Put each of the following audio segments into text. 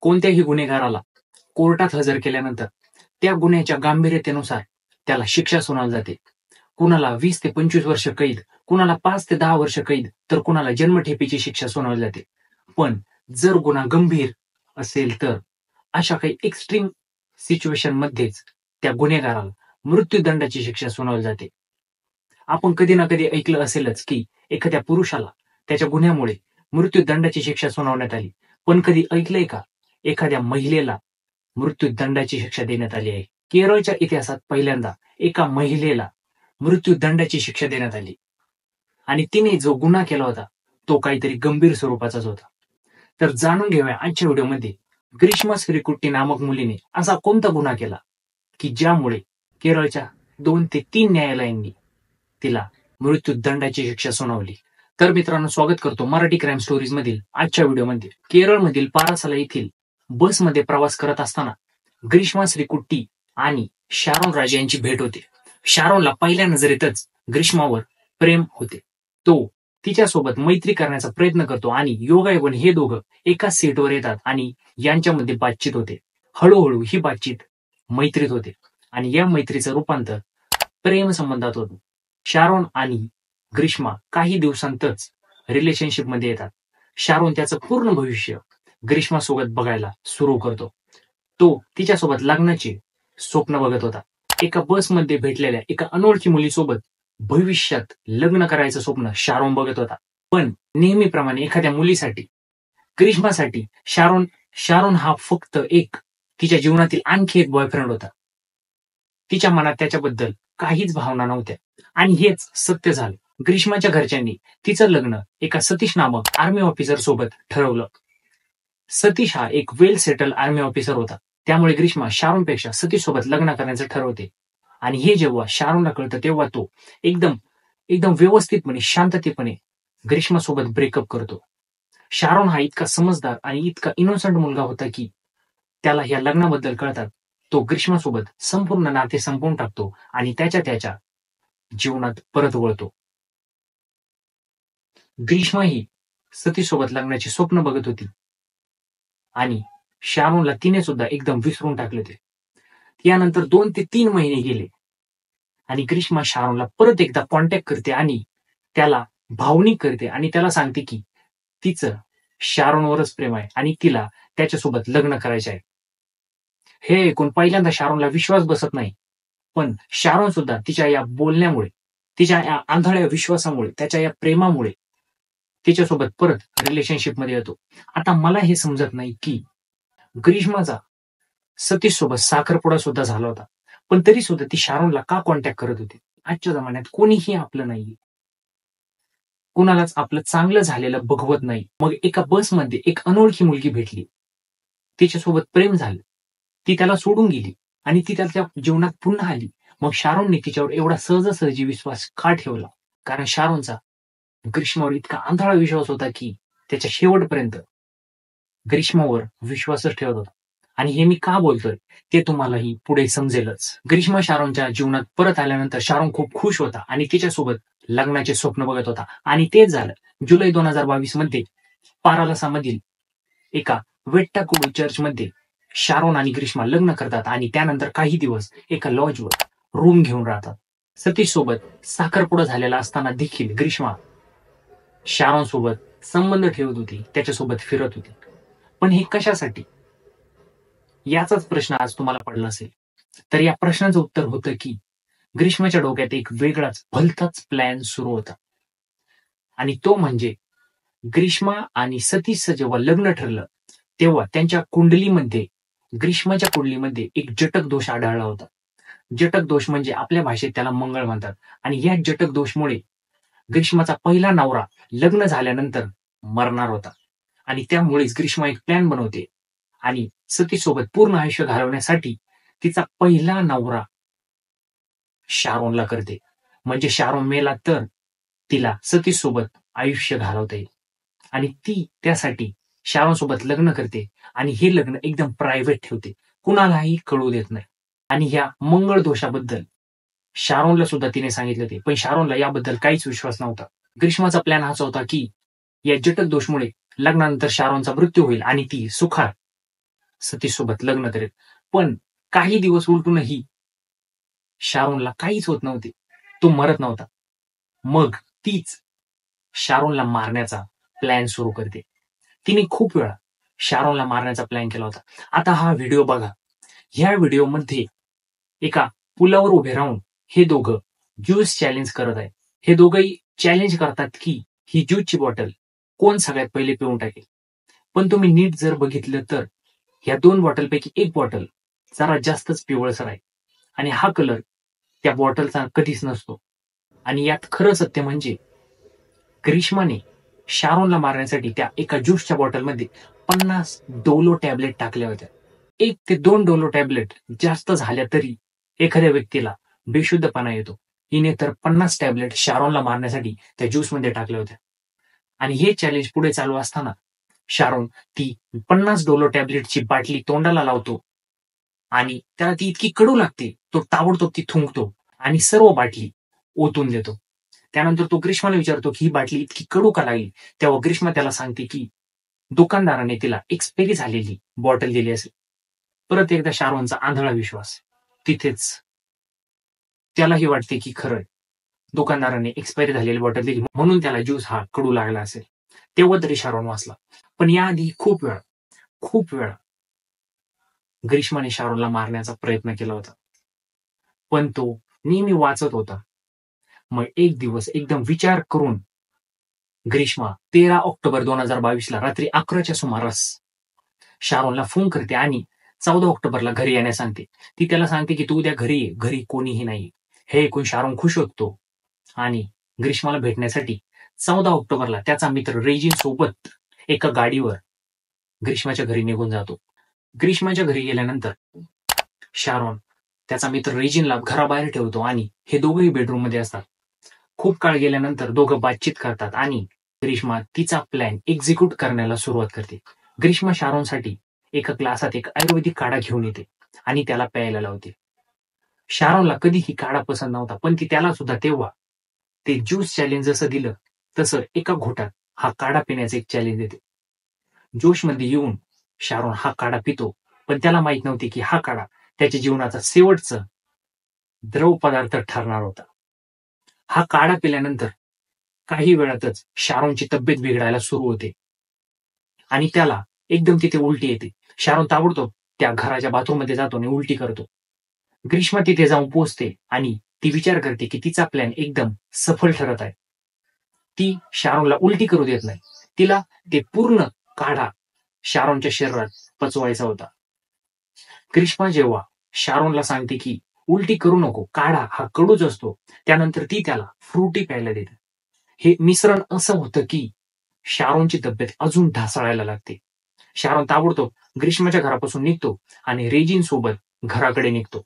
कोणत्याही गुन्हेगाराला कोर्टात हजर केल्यानंतर त्या गुन्ह्याच्या गांभीर्यतेनुसार त्याला शिक्षा सुनावली जाते. कुणाला 20 ते 25 वर्ष कैद, कुणाला 5 ते 10 वर्ष कैद, तर कुणाला जन्मठेपेची शिक्षा सुनावली जाते. पण जर गुन्हा गंभीर असेल तर अशा काही एक्स्ट्रीम सिच्युएशन मध्येच त्या गुन्हेगाराला मृत्यूदंडाची शिक्षा सुनावली जाते. आपण कधी ना कधी ऐकलं असेलच की एखाद्या पुरुषाला त्याच्या गुन्ह्यामुळे मृत्यूदंडाची शिक्षा सुनावण्यात आली. पण कधी ऐकलंय का एखाद्या महिलेला मृत्यूदंडाची शिक्षा देण्यात आली आहे? केरळच्या इतिहासात पहिल्यांदा एका महिलेला मृत्यूदंडाची शिक्षा देण्यात आली आणि तिने जो गुन्हा केला होता तो काहीतरी गंभीर स्वरूपाचाच होता. तर जाणून घेऊया आजच्या व्हिडिओमध्ये ग्रीष्मा श्रीकुट्टी नामक मुलीने असा कोणता गुन्हा केला की ज्यामुळे केरळच्या 2 ते 3 न्यायालयांनी तिला मृत्यूदंडाची शिक्षा सुनावली. तर मित्रांनो, स्वागत करतो मराठी क्राईम स्टोरीज मधील आजच्या व्हिडिओमध्ये. केरळमधील पारासाला येथील बसमध्ये प्रवास करत असताना ग्रीष्मा श्रीकुट्टी आणि शारोन राजे यांची भेट होते. शारोनला पहिल्या नजरेतच ग्रीष्मावर प्रेम होते. तो तिच्यासोबत मैत्री करण्याचा प्रयत्न करतो आणि योगायोगाने हे दोघं एकाच सीटवर येतात आणि यांच्यामध्ये बातचीत होते. हळूहळू ही बातचीत मैत्रीत होते आणि या मैत्रीचं रूपांतर प्रेम संबंधात होतं. शारोन आणि ग्रीष्मा काही दिवसांतच रिलेशनशिप मध्ये येतात. शारोन त्याचं पूर्ण भविष्य ग्रीष्मा सोबत बघायला सुरू करतो. तो तिच्यासोबत लग्नाचे स्वप्न बघत होता. एका बसमध्ये भेटलेल्या एका अनोळखी मुलीसोबत भविष्यात लग्न करायचं स्वप्न शारोन बघत होता. पण नेहमीप्रमाणे एखाद्या मुलीसाठी, ग्रीष्मासाठी शारोन हा फक्त एक तिच्या जीवनातील आणखी एक बॉयफ्रेंड होता. तिच्या मनात त्याच्याबद्दल काहीच भावना नव्हत्या आणि हेच सत्य झालं. ग्रीष्माच्या घरच्यांनी तिचं लग्न एका सतीश नामक आर्मी ऑफिसर सोबत ठरवलं. सतीश हा एक वेल सेटल आर्मी ऑफिसर होता. त्यामुळे ग्रीष्मा शारोनपेक्षा सतीश सोबत लग्न करण्याचं ठरवते आणि हे जेव्हा शारोनला कळतं तेव्हा तो एकदम व्यवस्थितपणे, शांततेपणे ग्रीष्मा सोबत ब्रेकअप करतो. शारोन हा इतका समजदार आणि इतका इनोसंट मुलगा होता की त्याला या लग्नाबद्दल कळतात तो ग्रीष्मा सोबत संपूर्ण नाते संपवून टाकतो आणि त्याच्या जीवनात परत वळतो. ग्रीष्मा ही सतीश सोबत लग्नाची स्वप्न बघत होती आणि शारोनला तिने सुद्धा एकदम विसरून टाकले होते. यानंतर 2 ते 3 महिने गेले आणि ग्रीष्मा शारोनला परत एकदा कॉन्टॅक्ट करते आणि त्याला भावनिक करते आणि त्याला सांगते की तिचं शारोनवरच प्रेम आहे आणि तिला त्याच्यासोबत लग्न करायचे आहे. हे ऐकून पहिल्यांदा शारोनला विश्वास बसत नाही. पण शारोन सुद्धा तिच्या या बोलण्यामुळे, तिच्या या आंधळ्या विश्वासामुळे, त्याच्या या प्रेमामुळे तिच्यासोबत परत रिलेशनशिप मध्ये येतो. आता मला हे समजत नाही की ग्रीष्माचा सतीश सोबत साखरपुडा सुद्धा झाला होता, पण तरी सुद्धा ती शारोनला का कॉन्टॅक्ट करत होती? आजच्या जमान्यात कोणीही आपलं नाहीये, कुणालाच आपलं चांगलं झालेलं बघवत नाही. मग एका बसमध्ये एक अनोळखी मुलगी भेटली, तिच्यासोबत प्रेम झालं, ती त्याला सोडून गेली आणि ती त्याच्या जीवनात पुन्हा आली. मग शारोनने तिच्यावर एवढा सहजासहजी विश्वास का ठेवला? कारण शारोनचा ग्रीष्मावर इतका आंधळा विश्वास होता की त्याच्या शेवटपर्यंत ग्रीष्मावर विश्वासच ठेवत होता. आणि हे मी का बोलतोय ते तुम्हालाही पुढे समजेलच. ग्रीष्मा शारोनच्या जीवनात परत आल्यानंतर शारोन खूप खुश होता आणि तिच्यासोबत लग्नाचे स्वप्न बघत होता आणि तेच झालं. जुलै 2022 मध्ये पारालासामधील एका वेट्टाकुडू चर्चमध्ये शारोन आणि ग्रीष्मा लग्न करतात आणि त्यानंतर काही दिवस एका लॉजवर रूम घेऊन राहतात. सतीश सोबत साखरपुडा झालेला असताना देखील ग्रीष्मा शारोन सोबत संबंध ठेवत होती, त्याच्यासोबत फिरत होती. पण हे कशासाठी? याचाच प्रश्न आज तुम्हाला पडला असेल. तर या प्रश्नाचं उत्तर होतं की ग्रीष्माच्या डोक्यात एक वेगळाच भलताच प्लॅन सुरू होता आणि तो म्हणजे ग्रीष्मा आणि सतीशचं जेव्हा लग्न ठरलं तेव्हा त्यांच्या कुंडलीमध्ये, ग्रीष्माच्या कुंडलीमध्ये एक जटक दोष आढळला होता. जटक दोष म्हणजे आपल्या भाषेत त्याला मंगळ म्हणतात आणि या जटक दोषमुळे ग्रीष्माचा पहिला नवरा लग्न झाल्यानंतर मरणार होता आणि त्यामुळेच ग्रीष्मा एक प्लॅन बनवते आणि सतीश सोबत पूर्ण आयुष्य घालवण्यासाठी तिचा पहिला नवरा शारोनला करते. म्हणजे शारोन मेला तर तिला सतीश सोबत आयुष्य घालवता येईल आणि ती त्यासाठी शारोन सोबत लग्न करते आणि हे लग्न एकदम प्रायव्हेट ठेवते, कुणालाही कळू देत नाही. आणि ह्या मंगळ दोषाबद्दल शारोनला सुद्धा तिने सांगितलं होते, पण शारोनला याबद्दल काहीच विश्वास नव्हता. ग्रीष्माचा प्लॅन हाच होता की या जटक दोषमुळे लग्नानंतर शारोनचा मृत्यू होईल आणि ती सुखात सतीशसोबत लग्न करेल. पण काही दिवस उलटूनही शारोनला काहीच होत नव्हते. तो मरत नव्हता. मग तीच शारोनला मारण्याचा प्लॅन सुरू करते. तिने खूप वेळा शारोनला मारण्याचा प्लॅन केला होता. आता हा व्हिडिओ बघा. ह्या व्हिडिओमध्ये एका पुलावर उभे राहून हे दोघं ज्यूस चॅलेंज करत आहेत. हे दोघंही चॅलेंज करतात की ही ज्यूसची बॉटल कोण सगळ्यात पहिले पिऊन टाकेल. पण तुम्ही नीट जर बघितलं तर ह्या 2 बॉटलपैकी एक बॉटल जरा जास्तच पिवळसर आहे आणि हा कलर त्या बॉटलचा कधीच नसतो. आणि यात खरं सत्य म्हणजे ग्रीष्माने शारोनला मारण्यासाठी त्या एका ज्यूसच्या बॉटलमध्ये 50 डोलो टॅबलेट टाकल्या होत्या. 1 ते 2 डोलो टॅबलेट जास्त झाल्या तरी एखाद्या व्यक्तीला बेशुद्धपणा येतो. हिने तर 50 टॅबलेट शारोनला मारण्यासाठी त्या ज्यूसमध्ये टाकल्या होत्या. आणि हे चॅलेंज पुढे चालू असताना शारोन ती 50 डोलो टॅबलेटची बाटली तोंडाला लावतो आणि त्याला ती इतकी कडू लागते, तो ताबडतोब ती थुंकतो आणि सर्व बाटली ओतून देतो. त्यानंतर तो ग्रीष्माला विचारतो की ही बाटली इतकी कडू का लागली? तेव्हा ग्रीष्मा त्याला सांगते की दुकानदाराने तिला एक्सपायरी झालेली बॉटल दिली असेल. परत एकदा शारोनचा आंधळा विश्वास. तिथेच त्यालाही वाटते की खरंय, दुकानदाराने एक्सपायरी झालेली बॉटल दिली म्हणून त्याला ज्यूस हा कडू लागला असेल. तेव्हा तरी शारोन वाचला. पण याआधी खूप वेळा ग्रीष्माने शारोनला मारण्याचा प्रयत्न केला होता. पण तो नेहमी वाचत होता. मग एक दिवस एकदम विचार करून ग्रीष्मा 13 ऑक्टोबर 2022 ला रात्री 11च्या सुमारास शारोनला फोन करते आणि 14 ऑक्टोबरला घरी येण्यास सांगते. ती त्याला सांगते की तू उद्या घरी ये, घरी कोणीही नाही. हे ऐकून शारोन खुश होतो आणि ग्रीष्माला भेटण्यासाठी 14 ऑक्टोबरला त्याचा मित्र रेजिन सोबत एका गाडीवर ग्रीष्माच्या घरी निघून जातो. ग्रीष्माच्या घरी गेल्यानंतर शारोन त्याचा मित्र रेजिनला घराबाहेर ठेवतो आणि हे दोघंही बेडरूम मध्ये असतात. खूप काळ गेल्यानंतर दोघं बातचीत करतात आणि ग्रीष्मा तिचा प्लॅन एक्झिक्यूट करण्याला सुरुवात करते. ग्रीष्मा शारोनसाठी एका ग्लासात एक आयुर्वेदिक काढा घेऊन येते आणि त्याला प्यायला लावते. शारोनला कधीही काढा पसंत नव्हता, पण ती त्याला सुद्धा तेव्हा ते ज्यूस चॅलेंज जसं दिलं तसं एका घोटात हा काढा पिण्याचं एक चॅलेंज देते. जोशमध्ये येऊन शारोन हा काढा पितो, पण त्याला माहित नव्हते की हा काढा त्याच्या जीवनाचा शेवटचा द्रव पदार्थ ठरणार होता. हा काढा पिल्यानंतर काही वेळातच शारोनची तब्येत बिघडायला सुरू होते आणि त्याला एकदम तिथे उलटी येते. शारोन ताबडतोब त्या घराच्या बाथरूममध्ये जातो आणि उलटी करतो. ग्रीष्मा तिथे जाऊन पोहोचते आणि ती विचार करते की तिचा प्लॅन एकदम सफल ठरत आहे. ती शारोनला उलटी करू देत नाही. तिला ते पूर्ण काढा शारोनच्या शरीरात पचवायचा होता. ग्रीष्मा जेव्हा शारोनला सांगते की उलटी करू नको, काढा हा कडूच असतो, त्यानंतर ती त्याला फ्रुटी प्यायला देते. हे मिश्रण असं होतं की शारोनची तब्येत अजून ढासळायला लागते. शारोन ताबडतोब ग्रीष्माच्या घरापासून निघतो आणि रेजिन सोबत घराकडे निघतो.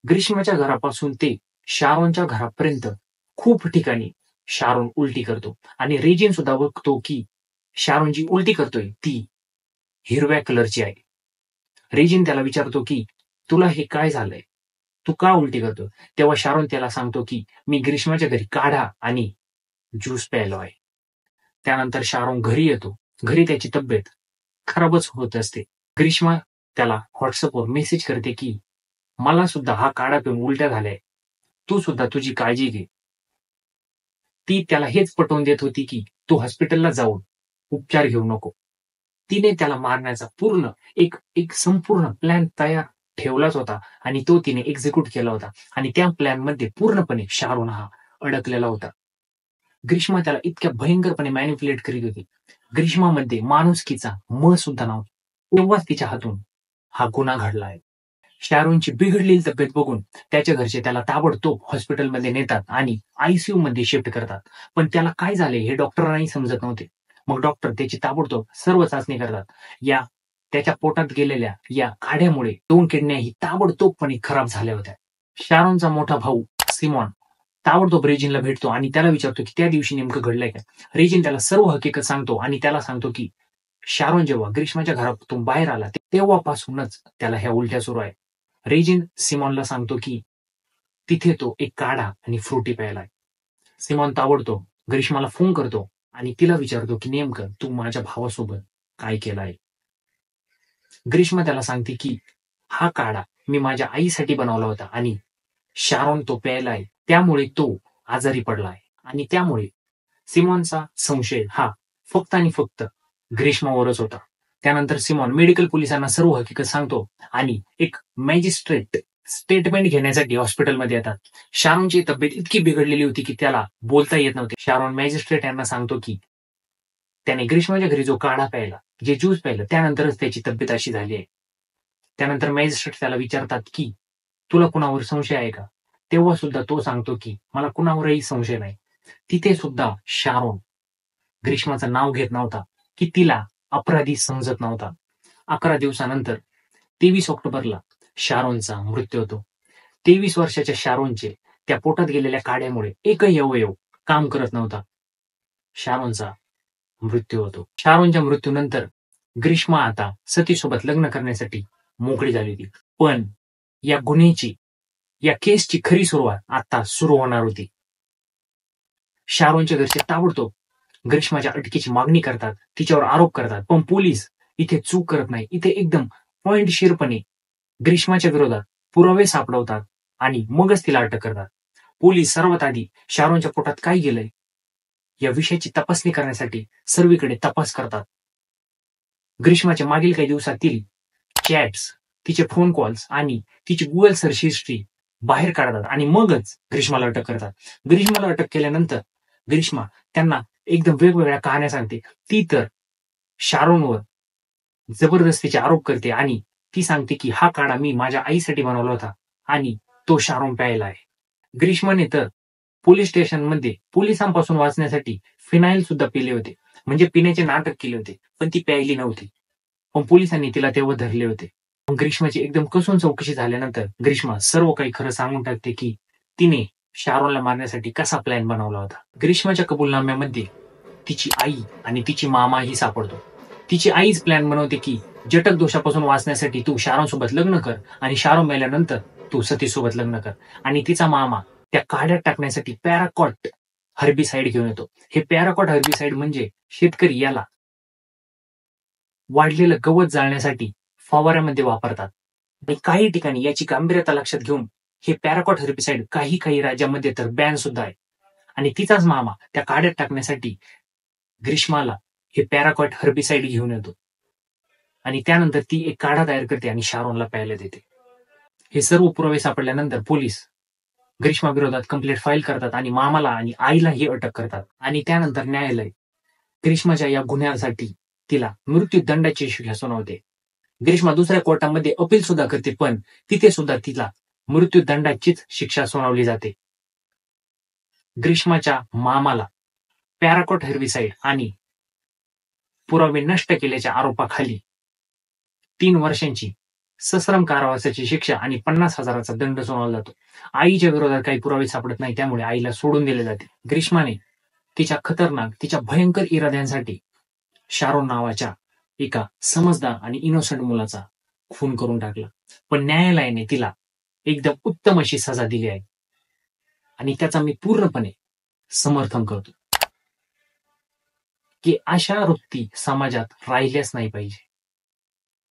ग्रीष्माच्या घरापासून ते शारोनच्या घरापर्यंत खूप ठिकाणी शारोन उलटी करतो आणि रेजिन सुद्धा बघतो की शारोन जी उलटी करतोय ती हिरव्या कलरची आहे. रेजिन त्याला विचारतो की तुला हे काय झालंय, तू का उलटी करतो? तेव्हा शारोन त्याला सांगतो की मी ग्रीष्माच्या घरी काढा आणि ज्यूस प्यायलो आहे. त्यानंतर शारोन घरी येतो. घरी त्याची तब्येत खराबच होत असते. ग्रीष्मा त्याला व्हॉट्सअपवर मेसेज करते की मला सुद्धा हा काढा पिऊन उलट्या झाल्याय, तू सुद्धा तुझी काळजी घे. ती त्याला हेच पटवून देत होती की तू हॉस्पिटलला जाऊन उपचार घेऊ नको. तिने त्याला मारण्याचा पूर्ण एक एक संपूर्ण प्लॅन तयार ठेवलाच होता आणि तो तिने एक्झिक्यूट केला होता आणि त्या प्लॅनमध्ये पूर्णपणे शारोन हा अडकलेला होता. ग्रीष्मा त्याला इतक्या भयंकरपणे मॅनिप्युलेट करीत होती. ग्रीष्मामध्ये माणुसकीचा म सुद्धा नव्हता. तेव्हाच तिच्या हातून हा गुन्हा घडला आहे. शारोनची बिघडलेली तब्येत बघून त्याच्या घरचे त्याला ताबडतोब हॉस्पिटलमध्ये नेतात आणि आयसीयू मध्ये शिफ्ट करतात. पण त्याला काय झाले हे डॉक्टरांनाही समजत नव्हते. मग डॉक्टर त्याची ताबडतोब सर्व चाचणी करतात. या त्याच्या पोटात गेलेल्या या काढ्यामुळे 2 किडन्याही ताबडतोबपणे खराब झाल्या होत्या. शारोनचा मोठा भाऊ सिमॉन ताबडतोब रेजिनला भेटतो आणि त्याला विचारतो की त्या दिवशी नेमकं घडलंय काय. रेजिन त्याला सर्व हकीकत सांगतो आणि त्याला सांगतो की शारोन जेव्हा ग्रीष्माच्या घरातून बाहेर आला तेव्हापासूनच त्याला ह्या उलट्या सुरू आहे. रेजिन सिमॉनला सांगतो की तिथे तो एक काढा आणि फ्रुटी प्यायलाय. सिमॉन ताबडतोब ग्रीष्माला फोन करतो आणि तिला विचारतो की नेमकं तू माझ्या भावासोबत काय केलंय. ग्रीष्मा त्याला सांगते की हा काढा मी माझ्या आईसाठी बनवला होता आणि शारोन तो प्यायलाय, त्यामुळे तो आजारी पडलाय. आणि त्यामुळे सिमॉनचा संशय हा फक्त आणि फक्त ग्रीष्मावरच होता. त्यानंतर सिमॉन मेडिकल पोलिसांना सर्व हकीकत सांगतो आणि एक मॅजिस्ट्रेट स्टेटमेंट घेण्यासाठी हॉस्पिटलमध्ये येतात. शारोनची तब्येत इतकी बिघडलेली होती की त्याला बोलता येत नव्हते. शारोन मॅजिस्ट्रेट यांना सांगतो की त्याने ग्रीष्माच्या घरी जो काढा प्यायला, जे ज्यूस प्यायलं, त्यानंतरच त्याची तब्येत अशी झाली आहे. त्यानंतर मॅजिस्ट्रेट त्याला विचारतात की तुला कुणावर संशय आहे का? तेव्हा सुद्धा तो सांगतो की मला कुणावरही संशय नाही. तिथे सुद्धा शारोन ग्रीष्माचं नाव घेत नव्हता की तिला अपराधी समजत नव्हता. 11 दिवसानंतर 23 ऑक्टोबरला शारोनचा मृत्यू होतो. 23 वर्षाच्या शारोनचे त्या पोटात गेलेल्या काड्यामुळे एकही अवयव काम करत नव्हता. शारोनचा मृत्यू होतो. शारोनच्या मृत्यूनंतर ग्रीष्मा आता सतीसोबत लग्न करण्यासाठी मोकळी झाली होती. पण या गुन्ह्याची, या केसची खरी सुरुवात आता सुरू होणार होती. शारोनच्या घरचे ताबडतोब ग्रीष्माच्या अटकेची मागणी करतात, तिच्यावर आरोप करतात. पण पोलीस इथे चूक करत नाही. इथे एकदम पॉइंटशीरपणे ग्रीष्माच्या विरोधात पुरावे सापडवतात आणि मगच तिला अटक करतात. पोलीस सर्वात आधी शारोनच्या पोटात काय गेलंय या विषयाची तपासणी करण्यासाठी सर्वीकडे तपास करतात. ग्रीष्माच्या मागील काही दिवसातील चॅट्स, तिचे फोन कॉल्स आणि तिची गुगल सर्च हिस्ट्री बाहेर काढतात आणि मगच ग्रीष्माला अटक करतात. ग्रीष्माला अटक केल्यानंतर ग्रीष्मा त्यांना एकदम वेगवेगळ्या कहाण्या सांगते. ती तर शारोनवर जबरदस्तीचे आरोप करते आणि ती सांगते की हा काढा मी माझ्या आईसाठी बनवला होता आणि तो शारोन प्यायला आहे. ग्रीष्माने तर पोलीस स्टेशनमध्ये पोलिसांपासून वाचण्यासाठी फिनाईल सुद्धा पिले होते, म्हणजे पिण्याचे नाटक केले होते, पण ती प्यायली नव्हती. पण पोलिसांनी तिला तेव्हा धरले होते. मग ग्रीष्माची एकदम कसून चौकशी झाल्यानंतर ग्रीष्मा सर्व काही खरं सांगून टाकते की तिने शारोनला मारण्यासाठी कसा प्लॅन बनवला होता. ग्रीष्माच्या कबुलनाम्यामध्ये तिची आई आणि तिची मामाही सापडतो. तिची आईच प्लॅन बनवते की जटक दोषापासून वाचण्यासाठी तू शारोनसोबत लग्न कर आणि शारोन मेल्यानंतर तू सतीसोबत लग्न कर. आणि तिचा मामा त्या काड्यात टाकण्यासाठी पॅराकॉट हर्बिसाइड घेऊन येतो. हे पॅराकॉट हर्बिसाइड म्हणजे शेतकरी याला वाढलेलं गवत जाळण्यासाठी फवाऱ्यामध्ये वापरतात. आणि काही ठिकाणी याची गांभीर्यता लक्षात घेऊन हे पॅराकॉट हर्बिसाइड काही काही राज्यामध्ये तर बॅन सुद्धा आहे. आणि तिचाच मामा त्या काड्यात टाकण्यासाठी ग्रीष्माला हे पॅराकॉट हर्बिसाइड घेऊन येतो आणि त्यानंतर ती एक काढा तयार करते आणि शारोनला प्यायला देते. हे सर्व पुरावे सापडल्यानंतर पोलीस ग्रीष्मा विरोधात कंप्लेंट फाईल करतात आणि मामाला आणि आईलाही अटक करतात. आणि त्यानंतर न्यायालय ग्रीष्माच्या या गुन्ह्यासाठी तिला मृत्यूदंडाची शिक्षा सुनावते. ग्रीष्मा दुसऱ्या कोर्टामध्ये अपील सुद्धा करते, पण तिथे सुद्धा तिला मृत्यूदंडाचीच शिक्षा सुनावली जाते. ग्रीष्माच्या मामाला पॅराकॉट हर्बिसाइड आणि पुरावे नष्ट केल्याच्या आरोपाखाली 3 वर्षांची सश्रम कारावासाची शिक्षा आणि 50,000चा दंड सुनावला जातो. आईच्या विरोधात काही पुरावे सापडत नाही, त्यामुळे आईला सोडून दिले जाते. ग्रीष्माने तिच्या खतरनाक, तिच्या भयंकर इराद्यांसाठी शारोन नावाच्या एका समजदार आणि इनोसंट मुलाचा खून करून टाकला. पण न्यायालयाने तिला एकदम उत्तम अशी सजा दिली आहे आणि त्याचा मी पूर्णपणे समर्थन करतो की अशा वृत्ती समाजात राहिल्याच नाही पाहिजे.